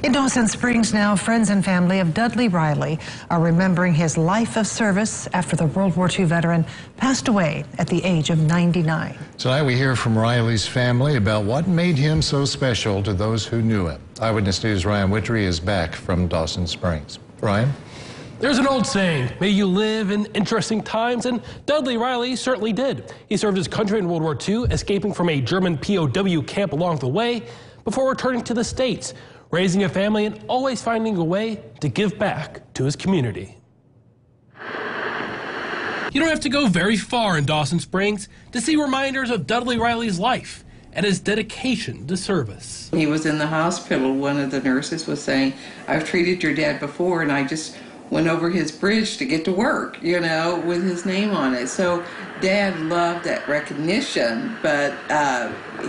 In Dawson Springs now, friends and family of Dudley Riley are remembering his life of service after the World War II veteran passed away at the age of 99. Tonight we hear from Riley's family about what made him so special to those who knew him. Eyewitness News' Ryan Witry is back from Dawson Springs. Ryan? There's an old saying, may you live in interesting times, and Dudley Riley certainly did. He served his country in World War II, escaping from a German POW camp along the way before returning to the States, raising a family and always finding a way to give back to his community. You don't have to go very far in Dawson Springs to see reminders of Dudley Riley's life and his dedication to service. He was in the hospital. One of the nurses was saying, I've treated your dad before and I just went over his bridge to get to work, you know, with his name on it. So Dad loved that recognition, but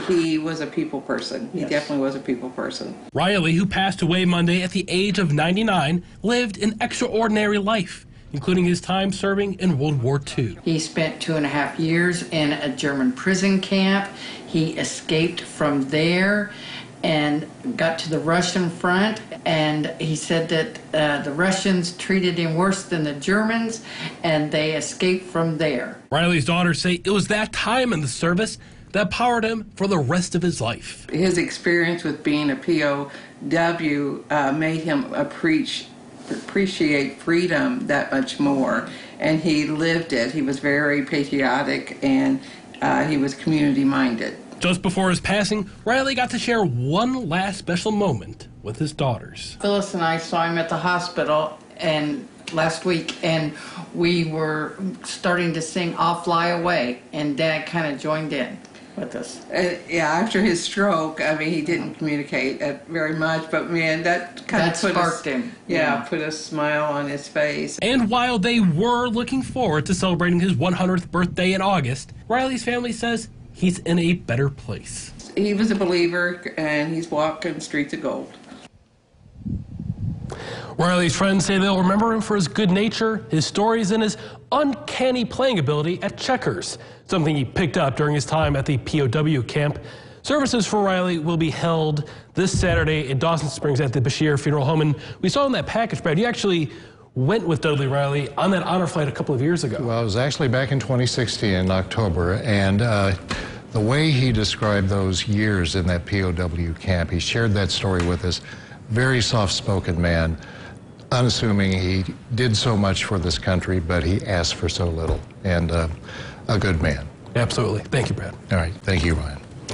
he was a people person. He definitely was a people person. Riley, who passed away Monday at the age of 99, lived an extraordinary life, including his time serving in World War II. He spent 2.5 years in a German prison camp. He escaped from there and got to the Russian front, and he said that the Russians treated him worse than the Germans, and they escaped from there. Riley's daughters say it was that time in the service that powered him for the rest of his life. His experience with being a POW made him appreciate freedom that much more, and he lived it. He was very patriotic, and he was community-minded. Just before his passing, Riley got to share one last special moment with his daughters. Phyllis and I saw him at the hospital last week, and we were starting to sing I'll Fly Away, and Dad kind of joined in with us. Yeah, after his stroke, I mean, he didn't communicate very much, but man, that kind of sparked him. Yeah, put a smile on his face. And while they were looking forward to celebrating his 100th birthday in August, Riley's family says he's in a better place. He was a believer, and he's walking streets of gold. Riley's friends say they'll remember him for his good nature, his stories, and his uncanny playing ability at checkers, something he picked up during his time at the POW camp. Services for Riley will be held this Saturday in Dawson Springs at the Bashir Funeral Home. And we saw in that package, Brad, you actually went with Dudley Riley on that honor flight a couple of years ago. Well, it was actually back in 2016 in October, and the way he described those years in that POW camp, he shared that story with us. Very soft-spoken man, unassuming. He did so much for this country, but he asked for so little, and a good man. Absolutely. Thank you, Brad. All right. Thank you, Ryan.